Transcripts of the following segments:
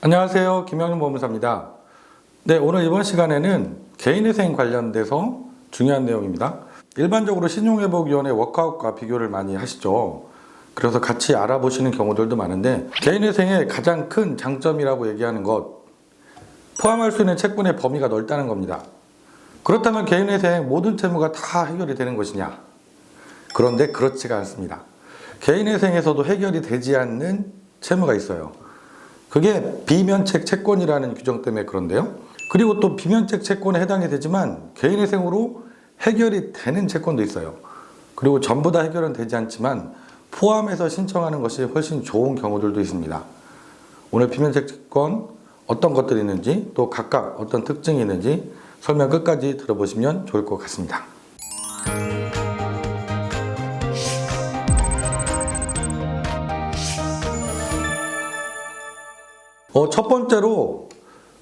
안녕하세요. 김영준 보험사입니다. 네, 오늘 이번 시간에는 개인회생 관련돼서 중요한 내용입니다. 일반적으로 신용회복위원회 워크아웃과 비교를 많이 하시죠. 그래서 같이 알아보시는 경우들도 많은데, 개인회생의 가장 큰 장점이라고 얘기하는 것, 포함할 수 있는 채권의 범위가 넓다는 겁니다. 그렇다면 개인회생 모든 채무가 다 해결이 되는 것이냐? 그런데 그렇지가 않습니다. 개인회생에서도 해결이 되지 않는 채무가 있어요. 그게 비면책 채권이라는 규정 때문에 그런데요. 그리고 또 비면책 채권에 해당이 되지만 개인회생으로 해결이 되는 채권도 있어요. 그리고 전부 다 해결은 되지 않지만 포함해서 신청하는 것이 훨씬 좋은 경우들도 있습니다. 오늘 비면책 채권 어떤 것들이 있는지, 또 각각 어떤 특징이 있는지 설명 끝까지 들어보시면 좋을 것 같습니다. 첫 번째로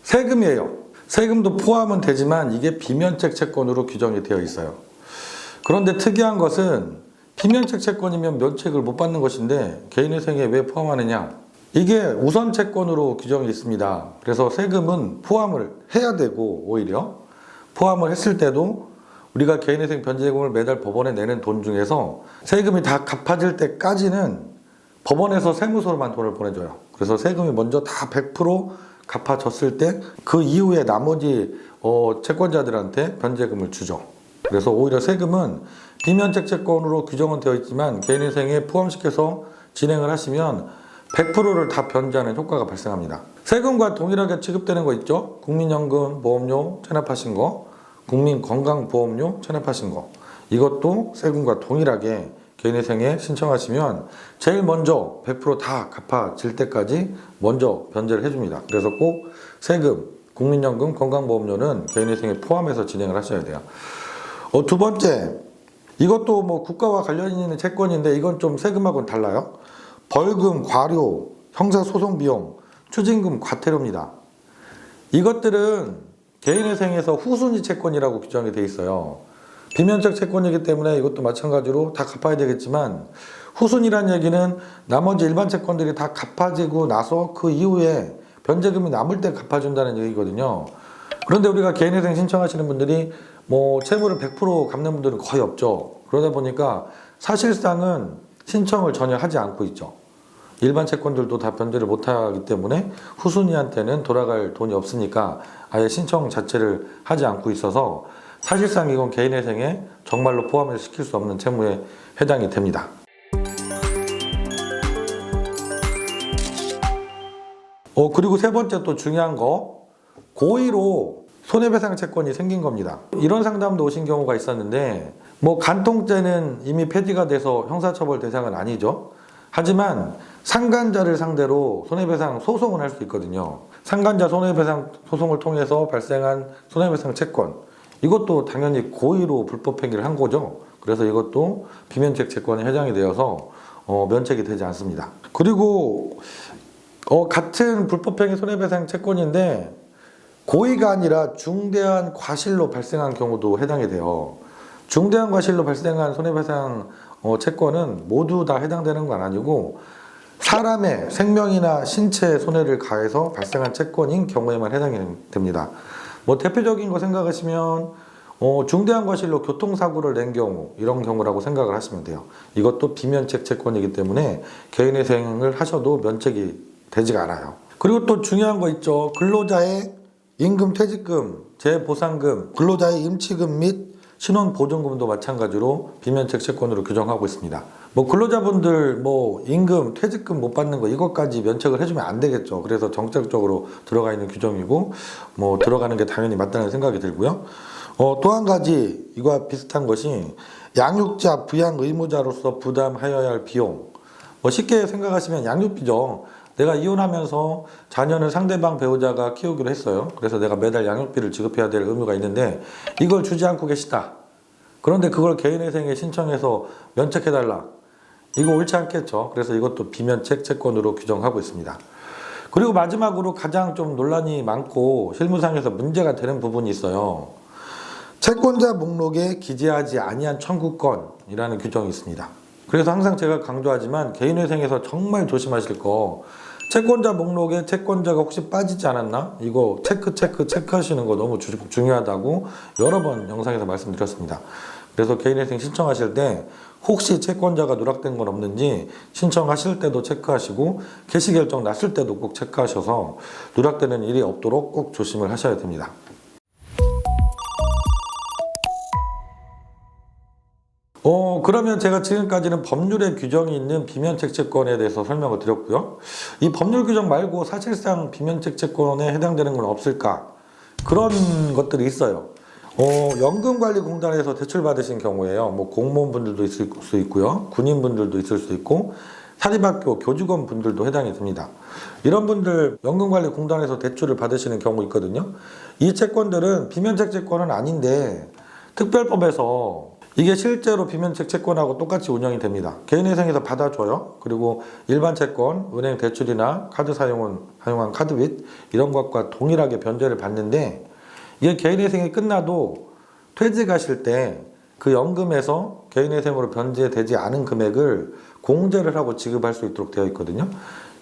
세금이에요. 세금도 포함은 되지만 이게 비면책 채권으로 규정이 되어 있어요. 그런데 특이한 것은 비면책 채권이면 면책을 못 받는 것인데 개인회생에 왜 포함하느냐? 이게 우선 채권으로 규정이 있습니다. 그래서 세금은 포함을 해야 되고, 오히려 포함을 했을 때도 우리가 개인회생 변제금을 매달 법원에 내는 돈 중에서 세금이 다 갚아질 때까지는 법원에서 세무서로만 돈을 보내줘요. 그래서 세금이 먼저 다 100% 갚아졌을 때 그 이후에 나머지 채권자들한테 변제금을 주죠. 그래서 오히려 세금은 비면책 채권으로 규정은 되어 있지만 개인회생에 포함시켜서 진행을 하시면 100%를 다 변제하는 효과가 발생합니다. 세금과 동일하게 취급되는 거 있죠? 국민연금 보험료 체납하신 거, 국민건강보험료 체납하신 거, 이것도 세금과 동일하게 개인회생에 신청하시면 제일 먼저 100% 다 갚아질 때까지 먼저 변제를 해줍니다. 그래서 꼭 세금, 국민연금, 건강보험료는 개인회생에 포함해서 진행을 하셔야 돼요. 두 번째, 이것도 뭐 국가와 관련 있는 채권인데 이건 좀 세금하고는 달라요. 벌금, 과료, 형사소송비용, 추징금, 과태료입니다. 이것들은 개인회생에서 후순위 채권이라고 규정이 되어 있어요. 비면책 채권이기 때문에 이것도 마찬가지로 다 갚아야 되겠지만, 후순위란 얘기는 나머지 일반 채권들이 다 갚아지고 나서 그 이후에 변제금이 남을 때 갚아준다는 얘기거든요. 그런데 우리가 개인회생 신청하시는 분들이 뭐 채무를 100% 갚는 분들은 거의 없죠. 그러다 보니까 사실상은 신청을 전혀 하지 않고 있죠. 일반 채권들도 다 변제를 못하기 때문에 후순위한테는 돌아갈 돈이 없으니까 아예 신청 자체를 하지 않고 있어서 사실상 이건 개인회생에 정말로 포함을 시킬 수 없는 채무에 해당이 됩니다. 그리고 세 번째 또 중요한 거, 고의로 손해배상 채권이 생긴 겁니다. 이런 상담도 오신 경우가 있었는데, 뭐 간통죄는 이미 폐지가 돼서 형사처벌 대상은 아니죠. 하지만 상간자를 상대로 손해배상 소송을 할 수 있거든요. 상간자 손해배상 소송을 통해서 발생한 손해배상 채권, 이것도 당연히 고의로 불법행위를 한 거죠. 그래서 이것도 비면책 채권에 해당이 되어서 면책이 되지 않습니다. 그리고 같은 불법행위 손해배상 채권인데 고의가 아니라 중대한 과실로 발생한 경우도 해당이 돼요. 중대한 과실로 발생한 손해배상 채권은 모두 다 해당되는 건 아니고 사람의 생명이나 신체에 손해를 가해서 발생한 채권인 경우에만 해당이 됩니다. 뭐 대표적인 거 생각하시면 중대한 과실로 교통사고를 낸 경우, 이런 경우라고 생각을 하시면 돼요. 이것도 비면책 채권이기 때문에 개인회생을 하셔도 면책이 되지가 않아요. 그리고 또 중요한 거 있죠. 근로자의 임금 퇴직금, 재보상금, 근로자의 임치금 및 신원보증금도 마찬가지로 비면책 채권으로 규정하고 있습니다. 뭐 근로자분들 뭐 임금, 퇴직금 못 받는 거 이것까지 면책을 해주면 안 되겠죠. 그래서 정책적으로 들어가 있는 규정이고 뭐 들어가는 게 당연히 맞다는 생각이 들고요. 또 한 가지 이거와 비슷한 것이 양육자, 부양 의무자로서 부담하여야 할 비용. 뭐 쉽게 생각하시면 양육비죠. 내가 이혼하면서 자녀는 상대방 배우자가 키우기로 했어요. 그래서 내가 매달 양육비를 지급해야 될 의무가 있는데 이걸 주지 않고 계시다. 그런데 그걸 개인회생에 신청해서 면책해달라. 이거 옳지 않겠죠. 그래서 이것도 비면책 채권으로 규정하고 있습니다. 그리고 마지막으로 가장 좀 논란이 많고 실무상에서 문제가 되는 부분이 있어요. 채권자 목록에 기재하지 아니한 청구권이라는 규정이 있습니다. 그래서 항상 제가 강조하지만 개인회생에서 정말 조심하실 거, 채권자 목록에 채권자가 혹시 빠지지 않았나? 이거 체크하시는 거 너무 중요하다고 여러 번 영상에서 말씀드렸습니다. 그래서 개인회생 신청하실 때 혹시 채권자가 누락된 건 없는지 신청하실 때도 체크하시고 개시 결정 났을 때도 꼭 체크하셔서 누락되는 일이 없도록 꼭 조심을 하셔야 됩니다. 그러면 제가 지금까지는 법률에 규정이 있는 비면책 채권에 대해서 설명을 드렸고요. 이 법률 규정 말고 사실상 비면책 채권에 해당되는 건 없을까? 그런 것들이 있어요. 연금관리공단에서 대출받으신 경우에요. 뭐 공무원분들도 있을 수 있고요. 군인분들도 있을 수 있고 사립학교 교직원 분들도 해당이 됩니다. 이런 분들 연금관리공단에서 대출을 받으시는 경우 있거든요. 이 채권들은 비면책 채권은 아닌데 특별법에서 이게 실제로 비면책 채권하고 똑같이 운영이 됩니다. 개인회생에서 받아줘요. 그리고 일반 채권, 은행 대출이나 카드 사용한 카드빚 이런 것과 동일하게 변제를 받는데 이게 개인회생이 끝나도 퇴직하실 때 그 연금에서 개인회생으로 변제되지 않은 금액을 공제를 하고 지급할 수 있도록 되어 있거든요.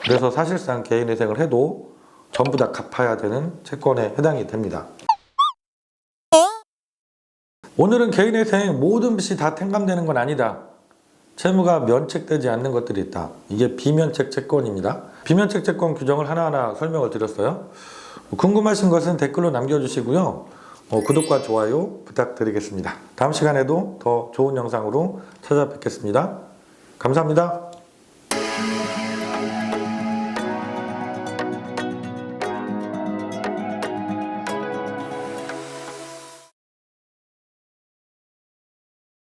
그래서 사실상 개인회생을 해도 전부 다 갚아야 되는 채권에 해당이 됩니다. 오늘은 개인회생 모든 빚이 다 탕감되는 건 아니다. 채무가 면책되지 않는 것들이 있다. 이게 비면책 채권입니다. 비면책 채권 규정을 하나하나 설명을 드렸어요. 궁금하신 것은 댓글로 남겨주시고요. 구독과 좋아요 부탁드리겠습니다. 다음 시간에도 더 좋은 영상으로 찾아뵙겠습니다. 감사합니다.